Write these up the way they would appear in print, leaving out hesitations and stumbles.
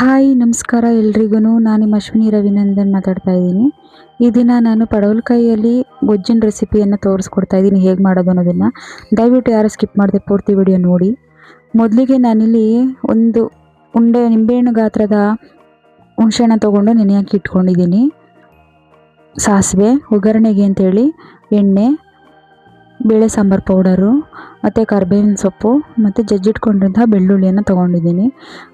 Hi ನಮಸ್ಕಾರ ಎಲ್ರಿಗೂ. ನಾನು ನಿಮ್ಮ ಅಶ್ವಿನಿ ರವಿನಂದನ್ ಮಾತಾಡ್ತಾ ಇದ್ದೀನಿ. ಈ ದಿನ ನಾನು ಪಡವಲಕಾಯಿಯಲ್ಲಿ ಗೊಜ್ಜಿನ ರೆಸಿಪಿಯನ್ನು ತೋರಿಸ್ಕೊಡ್ತಾ ಇದ್ದೀನಿ, ಹೇಗೆ ಮಾಡೋದು ಅನ್ನೋದನ್ನು. ದಯವಿಟ್ಟು ಯಾರು ಸ್ಕಿಪ್ ಮಾಡದೆ ಪೂರ್ತಿ ವಿಡಿಯೋ ನೋಡಿ. ಮೊದಲಿಗೆ ನಾನಿಲ್ಲಿ ಒಂದು ನಿಂಬೆಹಣ್ಣು ಗಾತ್ರದ ಹುಣಸೆಹಣ್ಣು ತೊಗೊಂಡು ನೆನೆಯಾಕಿ ಇಟ್ಕೊಂಡಿದ್ದೀನಿ. ಸಾಸಿವೆ, ಒಗ್ಗರಣೆಗೆ ಅಂತೇಳಿ ಎಣ್ಣೆ, ಬೇಳೆ ಸಾಂಬಾರು ಪೌಡರು ಮತ್ತು ಕರಿಬೇವಿನ ಸೊಪ್ಪು ಮತ್ತು ಜಜ್ಜಿಟ್ಕೊಂಡಿರುವಂತಹ ಬೆಳ್ಳುಳ್ಳಿಯನ್ನು ತೊಗೊಂಡಿದ್ದೀನಿ.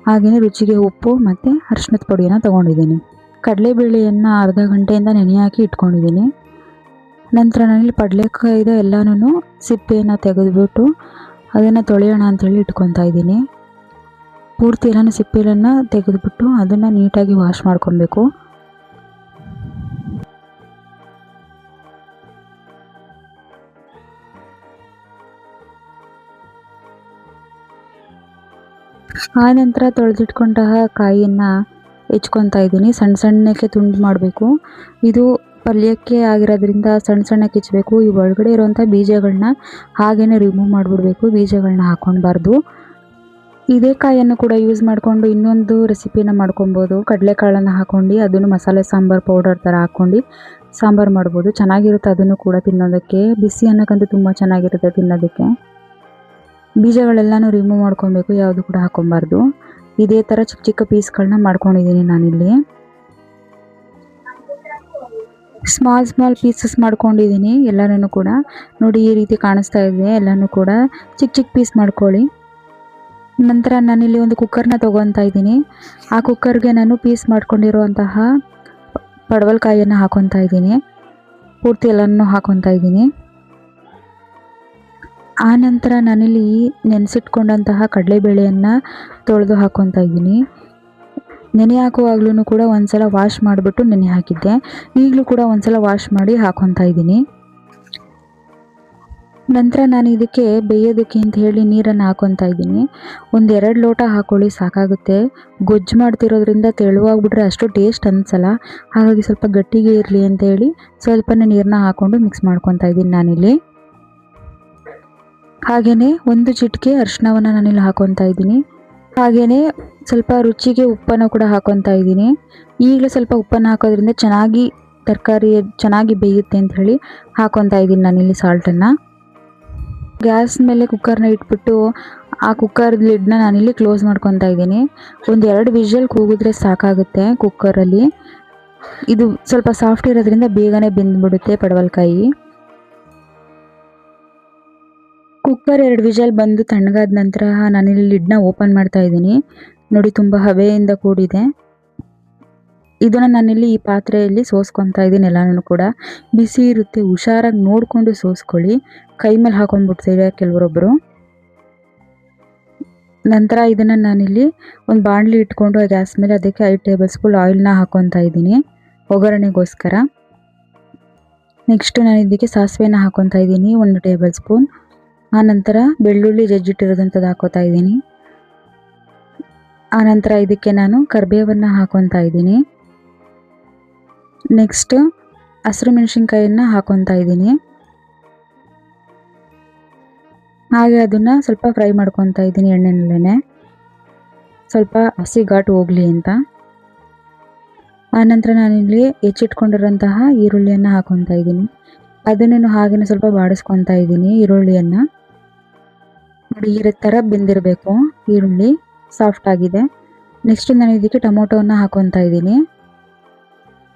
ಹಾಗೆಯೇ ರುಚಿಗೆ ಉಪ್ಪು ಮತ್ತು ಅರಿಶಿಣದ ಪುಡಿಯನ್ನು ತೊಗೊಂಡಿದ್ದೀನಿ. ಕಡಲೆಬೇಳೆಯನ್ನು ಅರ್ಧ ಗಂಟೆಯಿಂದ ನೆನೆ ಹಾಕಿ ಇಟ್ಕೊಂಡಿದ್ದೀನಿ. ನಂತರ ನಾನಿಲ್ಲಿ ಪಡಲೆಕಾಯಿದ ಎಲ್ಲನೂ ಸಿಪ್ಪೆಯನ್ನು ತೆಗೆದುಬಿಟ್ಟು ಅದನ್ನು ತೊಳೆಯೋಣ ಅಂಥೇಳಿ ಇಟ್ಕೊತಾ ಇದ್ದೀನಿ. ಪೂರ್ತಿ ಎಲ್ಲನೂ ಸಿಪ್ಪೆಯನ್ನು ತೆಗೆದುಬಿಟ್ಟು ಅದನ್ನು ನೀಟಾಗಿ ವಾಶ್ ಮಾಡ್ಕೊಬೇಕು. ಆ ನಂತರ ತೊಳೆದಿಟ್ಕೊಂಡಂತಹ ಕಾಯಿಯನ್ನು ಹೆಚ್ಕೊತಾ ಇದ್ದೀನಿ. ಸಣ್ಣ ಸಣ್ಣಕ್ಕೆ ತುಂಡು ಮಾಡಬೇಕು. ಇದು ಪಲ್ಯಕ್ಕೆ ಆಗಿರೋದ್ರಿಂದ ಸಣ್ಣ ಸಣ್ಣಕ್ಕೆ ಹೆಚ್ಚಬೇಕು. ಈ ಒಳಗಡೆ ಇರುವಂಥ ಬೀಜಗಳನ್ನ ಹಾಗೇ ರಿಮೂವ್ ಮಾಡಿಬಿಡ್ಬೇಕು, ಬೀಜಗಳನ್ನ ಹಾಕ್ಕೊಳ್ಬಾರ್ದು. ಇದೇ ಕಾಯನ್ನು ಕೂಡ ಯೂಸ್ ಮಾಡಿಕೊಂಡು ಇನ್ನೊಂದು ರೆಸಿಪಿನ ಮಾಡ್ಕೊಬೋದು. ಕಡಲೆಕಾಳನ್ನು ಹಾಕ್ಕೊಂಡು ಅದನ್ನು ಮಸಾಲೆ ಸಾಂಬಾರು ಪೌಡರ್ ಥರ ಹಾಕ್ಕೊಂಡು ಸಾಂಬಾರು ಮಾಡ್ಬೋದು. ಚೆನ್ನಾಗಿರುತ್ತೆ ಅದನ್ನು ಕೂಡ ತಿನ್ನೋದಕ್ಕೆ. ಬಿಸಿ ಅನ್ನಕ್ಕಂತೂ ತುಂಬ ಚೆನ್ನಾಗಿರುತ್ತೆ ತಿನ್ನೋದಕ್ಕೆ. ಬೀಜಗಳೆಲ್ಲನೂ ರಿಮೂವ್ ಮಾಡ್ಕೊಬೇಕು, ಯಾವುದು ಕೂಡ ಹಾಕ್ಕೊಬಾರ್ದು. ಇದೇ ಥರ ಚಿಕ್ಕ ಚಿಕ್ಕ ಪೀಸ್ಗಳನ್ನ ಮಾಡ್ಕೊಂಡಿದ್ದೀನಿ ನಾನಿಲ್ಲಿ. ಸ್ಮಾಲ್ ಪೀಸಸ್ ಮಾಡ್ಕೊಂಡಿದ್ದೀನಿ ಎಲ್ಲನೂ ಕೂಡ. ನೋಡಿ ಈ ರೀತಿ ಕಾಣಿಸ್ತಾ ಇದೆ. ಎಲ್ಲನೂ ಕೂಡ ಚಿಕ್ಕ ಚಿಕ್ಕ ಪೀಸ್ ಮಾಡ್ಕೊಳ್ಳಿ. ನಂತರ ನಾನಿಲ್ಲಿ ಒಂದು ಕುಕ್ಕರ್ನ ತೊಗೊತಾ ಇದ್ದೀನಿ. ಆ ಕುಕ್ಕರ್ಗೆ ನಾನು ಪೀಸ್ ಮಾಡ್ಕೊಂಡಿರುವಂತಹ ಪಡವಲಕಾಯಿಯನ್ನು ಹಾಕ್ಕೊತಾ ಇದ್ದೀನಿ. ಪೂರ್ತಿ ಎಲ್ಲನೂ ಹಾಕ್ಕೊತಾ ಇದ್ದೀನಿ. ಆ ನಂತರ ನಾನಿಲ್ಲಿ ನೆನೆಸಿಟ್ಕೊಂಡಂತಹ ಕಡಲೆಬೇಳೆಯನ್ನು ತೊಳೆದು ಹಾಕ್ಕೊತಾ ಇದ್ದೀನಿ. ನೆನೆ ಹಾಕುವಾಗ್ಲೂ ಕೂಡ ಒಂದ್ಸಲ ವಾಶ್ ಮಾಡಿಬಿಟ್ಟು ನೆನೆ ಹಾಕಿದ್ದೆ. ಈಗಲೂ ಕೂಡ ಒಂದ್ಸಲ ವಾಶ್ ಮಾಡಿ ಹಾಕ್ಕೊತಾ ಇದ್ದೀನಿ. ನಂತರ ನಾನು ಇದಕ್ಕೆ ಬೇಯೋದಕ್ಕೆ ಅಂತ ಹೇಳಿ ನೀರನ್ನು ಹಾಕ್ಕೊತಾ ಇದ್ದೀನಿ. 1-2 ಲೋಟ ಹಾಕ್ಕೊಳ್ಳಿ, ಸಾಕಾಗುತ್ತೆ. ಗೊಜ್ಜು ಮಾಡ್ತಿರೋದ್ರಿಂದ ತೆಳುವಾಗ್ಬಿಟ್ರೆ ಅಷ್ಟು ಟೇಸ್ಟ್ ಅನಿಸಲ್ಲ. ಹಾಗಾಗಿ ಸ್ವಲ್ಪ ಗಟ್ಟಿಗೆ ಇರಲಿ ಅಂತೇಳಿ ಸ್ವಲ್ಪನೇ ನೀರನ್ನ ಹಾಕ್ಕೊಂಡು ಮಿಕ್ಸ್ ಮಾಡ್ಕೊತಾ ಇದ್ದೀನಿ ನಾನಿಲ್ಲಿ. ಹಾಗೆಯೇ 1 ಚಿಟಿಕೆ ಅರಿಶಿಣವನ್ನು ನಾನಿಲ್ಲಿ ಹಾಕ್ಕೊತಾ ಇದ್ದೀನಿ. ಹಾಗೆಯೇ ಸ್ವಲ್ಪ ರುಚಿಗೆ ಉಪ್ಪನ್ನು ಕೂಡ ಹಾಕ್ಕೊತಾ ಇದ್ದೀನಿ. ಈಗಲೂ ಸ್ವಲ್ಪ ಉಪ್ಪನ್ನು ಹಾಕೋದ್ರಿಂದ ತರಕಾರಿ ಚೆನ್ನಾಗಿ ಬೇಯುತ್ತೆ ಅಂತ ಹೇಳಿ ಹಾಕ್ಕೊತಾ ಇದ್ದೀನಿ ನಾನಿಲ್ಲಿ ಸಾಲ್ಟನ್ನು. ಗ್ಯಾಸ್ ಮೇಲೆ ಕುಕ್ಕರ್ನ ಇಟ್ಬಿಟ್ಟು ಆ ಕುಕ್ಕರ್ ಲಿಡ್ನ ನಾನಿಲ್ಲಿ ಕ್ಲೋಸ್ ಮಾಡ್ಕೊತಾ ಇದ್ದೀನಿ. 1-2 ವಿಷಲ್ ಕೂಗಿದ್ರೆ ಸಾಕಾಗುತ್ತೆ ಕುಕ್ಕರಲ್ಲಿ. ಇದು ಸ್ವಲ್ಪ ಸಾಫ್ಟ್ ಇರೋದ್ರಿಂದ ಬೇಗನೆ ಬೆಂದ್ಬಿಡುತ್ತೆ ಪಡವಲಕಾಯಿ. ಕುಕ್ಕರ್ 2 ವಿಷಲ್ ಬಂದು ತಣ್ಣಗಾದ ನಂತರ ನಾನಿಲ್ಲಿ ಲಿಡ್ನ ಓಪನ್ ಮಾಡ್ತಾ ಇದ್ದೀನಿ. ನೋಡಿ ತುಂಬ ಹಬೆಯಿಂದ ಕೂಡಿದೆ. ಇದನ್ನು ನಾನಿಲ್ಲಿ ಈ ಪಾತ್ರೆಯಲ್ಲಿ ಸೋಸ್ಕೊತಾ ಇದ್ದೀನಿ. ಎಲ್ಲನೂ ಕೂಡ ಬಿಸಿ ಇರುತ್ತೆ, ಹುಷಾರಾಗಿ ನೋಡಿಕೊಂಡು ಸೋಸ್ಕೊಳ್ಳಿ. ಕೈ ಮೇಲೆ ಹಾಕೊಂಡ್ಬಿಡ್ತೀರ ಕೆಲವರೊಬ್ಬರು. ನಂತರ ಇದನ್ನು ನಾನಿಲ್ಲಿ ಒಂದು ಬಾಣಲಿ ಇಟ್ಕೊಂಡು ಗ್ಯಾಸ್ ಮೇಲೆ ಅದಕ್ಕೆ 5 ಟೇಬಲ್ ಸ್ಪೂನ್ ಆಯಿಲ್ನ ಹಾಕ್ಕೊತಾ ಇದ್ದೀನಿ ಒಗ್ಗರಣೆಗೋಸ್ಕರ. ನೆಕ್ಸ್ಟ್ ನಾನು ಇದಕ್ಕೆ ಸಾಸಿವೆನ ಹಾಕ್ಕೊತಾ ಇದ್ದೀನಿ 1 ಟೇಬಲ್ ಸ್ಪೂನ್. ಆ ನಂತರ ಬೆಳ್ಳುಳ್ಳಿ ಜಜ್ಜಿಟ್ಟಿರೋದಂಥದ್ದು ಹಾಕ್ಕೊತಾ ಇದ್ದೀನಿ. ಆ ನಂತರ ಇದಕ್ಕೆ ನಾನು ಕರಿಬೇವನ್ನು ಹಾಕ್ಕೊತಾ ಇದ್ದೀನಿ. ನೆಕ್ಸ್ಟ್ ಹಸಿರು ಮೆಣಸಿನ್ಕಾಯಿಯನ್ನು ಹಾಕ್ಕೊತಾ ಇದ್ದೀನಿ. ಹಾಗೆ ಅದನ್ನು ಸ್ವಲ್ಪ ಫ್ರೈ ಮಾಡ್ಕೊತಾ ಇದ್ದೀನಿ ಎಣ್ಣೆನಲ್ಲೇ, ಸ್ವಲ್ಪ ಹಸಿ ಘಾಟು ಹೋಗಲಿ ಅಂತ. ಆನಂತರ ನಾನಿಲ್ಲಿ ಹೆಚ್ಚಿಟ್ಕೊಂಡಿರೋಂತಹ ಈರುಳ್ಳಿಯನ್ನು ಹಾಕ್ಕೊತಾ ಇದ್ದೀನಿ. ಅದನ್ನು ಹಾಗೆಯೇ ಸ್ವಲ್ಪ ಬಾಡಿಸ್ಕೊತಾ ಇದ್ದೀನಿ ಈರುಳ್ಳಿಯನ್ನು. ನೋಡಿ ಈ ಥರ ಬೆಂದಿರಬೇಕು ಈರುಳ್ಳಿ, ಸಾಫ್ಟ್ ಆಗಿದೆ. ನೆಕ್ಸ್ಟ್ ನಾನು ಇದಕ್ಕೆ ಟೊಮೊಟೊವನ್ನು ಹಾಕ್ಕೊತಾ ಇದ್ದೀನಿ.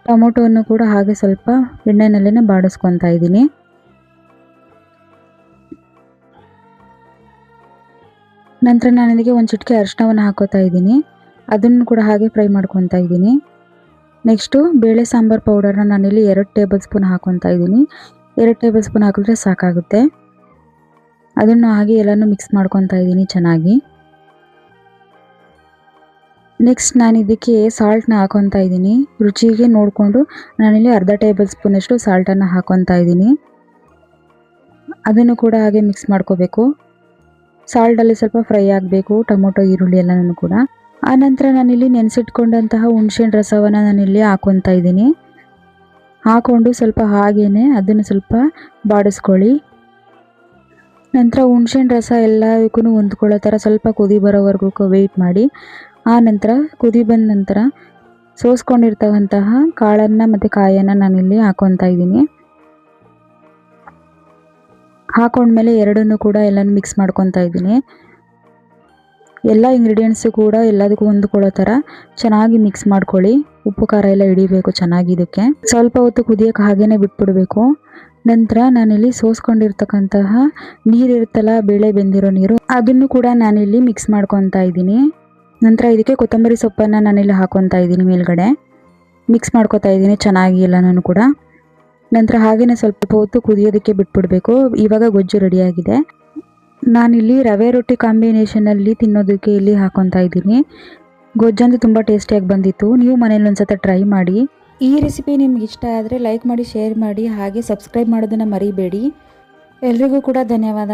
ಟೊಮೊಟೊವನ್ನು ಕೂಡ ಹಾಗೆ ಸ್ವಲ್ಪ ಎಣ್ಣೆನಲ್ಲೇ ಬಾಡಿಸ್ಕೊತಾ ಇದ್ದೀನಿ. ನಂತರ ನಾನು ಇದಕ್ಕೆ 1 ಚಿಟಿಕೆ ಅರಿಶಿಣವನ್ನು ಹಾಕ್ಕೊತಾ ಇದ್ದೀನಿ. ಅದನ್ನು ಕೂಡ ಹಾಗೆ ಫ್ರೈ ಮಾಡ್ಕೊತಾ ಇದ್ದೀನಿ. ನೆಕ್ಸ್ಟು ಬೇಳೆ ಸಾಂಬಾರು ಪೌಡರ್ನ ನಾನಿಲ್ಲಿ 2 ಟೇಬಲ್ ಸ್ಪೂನ್ ಹಾಕ್ಕೊತಾ ಇದ್ದೀನಿ. 2 ಟೇಬಲ್ ಸ್ಪೂನ್ ಹಾಕಿದ್ರೆ ಸಾಕಾಗುತ್ತೆ. ಅದನ್ನು ಹಾಗೆ ಎಲ್ಲನೂ ಮಿಕ್ಸ್ ಮಾಡ್ಕೊತಾ ಇದ್ದೀನಿ ಚೆನ್ನಾಗಿ. ನೆಕ್ಸ್ಟ್ ನಾನು ಇದಕ್ಕೆ ಸಾಲ್ಟ್ನ ಹಾಕ್ಕೊತಾ ಇದ್ದೀನಿ. ರುಚಿಗೆ ನೋಡಿಕೊಂಡು ನಾನಿಲ್ಲಿ ಅರ್ಧ ಟೇಬಲ್ ಸ್ಪೂನಷ್ಟು ಸಾಲ್ಟನ್ನು ಹಾಕ್ಕೊತಾ ಇದ್ದೀನಿ. ಅದನ್ನು ಕೂಡ ಹಾಗೆ ಮಿಕ್ಸ್ ಮಾಡ್ಕೋಬೇಕು. ಸಾಲ್ಟಲ್ಲಿ ಸ್ವಲ್ಪ ಫ್ರೈ ಆಗಬೇಕು ಟೊಮೊಟೊ ಈರುಳ್ಳಿ ಎಲ್ಲನೂ ಕೂಡ. ಆ ನಂತರ ನಾನಿಲ್ಲಿ ನೆನೆಸಿಟ್ಕೊಂಡಂತಹ ಹುಣಸೆಹಣ್ಣು ರಸವನ್ನು ನಾನಿಲ್ಲಿ ಹಾಕ್ಕೊತಾ ಇದ್ದೀನಿ. ಹಾಕ್ಕೊಂಡು ಸ್ವಲ್ಪ ಹಾಗೇ ಅದನ್ನು ಸ್ವಲ್ಪ ಬಾಡಿಸ್ಕೊಳ್ಳಿ. ನಂತರ ಹುಣಸೆಹಣ್ಣು ರಸ ಎಲ್ಲದಕ್ಕೂ ಹೊಂದ್ಕೊಳ್ಳೋ ಥರ ಸ್ವಲ್ಪ ಕುದಿ ಬರೋವರೆಗೂ ವೆಯ್ಟ್ ಮಾಡಿ. ಆ ನಂತರ ಕುದಿ ಬಂದ ನಂತರ ಸೋಸ್ಕೊಂಡಿರ್ತಕ್ಕಂತಹ ಕಾಳನ್ನು ಮತ್ತು ಕಾಯನ್ನು ನಾನಿಲ್ಲಿ ಹಾಕೊತಾ ಇದ್ದೀನಿ. ಹಾಕೊಂಡ್ಮೇಲೆ ಎರಡನ್ನೂ ಕೂಡ ಎಲ್ಲನೂ ಮಿಕ್ಸ್ ಮಾಡ್ಕೊತಾ ಇದ್ದೀನಿ. ಎಲ್ಲ ಇಂಗ್ರೀಡಿಯೆಂಟ್ಸು ಕೂಡ ಎಲ್ಲದಕ್ಕೂ ಹೊಂದ್ಕೊಳ್ಳೋ ಥರ ಚೆನ್ನಾಗಿ ಮಿಕ್ಸ್ ಮಾಡ್ಕೊಳ್ಳಿ. ಉಪ್ಪು ಖಾರ ಎಲ್ಲ ಹಿಡಿಬೇಕು ಚೆನ್ನಾಗಿ. ಇದಕ್ಕೆ ಸ್ವಲ್ಪ ಹೊತ್ತು ಕುದಿಯೋಕೆ ಹಾಗೇ ಬಿಟ್ಬಿಡಬೇಕು. ನಂತರ ನಾನಿಲ್ಲಿ ಸೋಸ್ಕೊಂಡಿರ್ತಕ್ಕಂತಹ ನೀರಿರುತ್ತಲ್ಲ, ಬೇಳೆ ಬೆಂದಿರೋ ನೀರು, ಅದನ್ನು ಕೂಡ ನಾನಿಲ್ಲಿ ಮಿಕ್ಸ್ ಮಾಡ್ಕೊತಾ ಇದ್ದೀನಿ. ನಂತರ ಇದಕ್ಕೆ ಕೊತ್ತಂಬರಿ ಸೊಪ್ಪನ್ನು ನಾನಿಲ್ಲಿ ಹಾಕೊತಾ ಇದ್ದೀನಿ ಮೇಲ್ಗಡೆ. ಮಿಕ್ಸ್ ಮಾಡ್ಕೊತಾ ಇದ್ದೀನಿ ಚೆನ್ನಾಗಿ ಎಲ್ಲನೂ ಕೂಡ. ನಂತರ ಹಾಗೆಯೇ ಸ್ವಲ್ಪ ಹೊತ್ತು ಕುದಿಯೋದಕ್ಕೆ ಬಿಟ್ಬಿಡಬೇಕು. ಇವಾಗ ಗೊಜ್ಜು ರೆಡಿಯಾಗಿದೆ. ನಾನಿಲ್ಲಿ ರವೆ ರೊಟ್ಟಿ ಕಾಂಬಿನೇಷನಲ್ಲಿ ತಿನ್ನೋದಕ್ಕೆ ಇಲ್ಲಿ ಹಾಕೊತಾ ಇದ್ದೀನಿ. ಗೊಜ್ಜಂತೂ ತುಂಬ ಟೇಸ್ಟಿಯಾಗಿ ಬಂದಿತ್ತು. ನೀವು ಮನೇಲಿ ಒಂದ್ಸತಿ ಟ್ರೈ ಮಾಡಿ. ಈ ರೆಸಿಪಿ ನಿಮ್ಗೆ ಇಷ್ಟ ಆದರೆ ಲೈಕ್ ಮಾಡಿ, ಶೇರ್ ಮಾಡಿ, ಹಾಗೆ ಸಬ್ಸ್ಕ್ರೈಬ್ ಮಾಡೋದನ್ನು ಮರಿಬೇಡಿ. ಎಲ್ರಿಗೂ ಕೂಡ ಧನ್ಯವಾದ.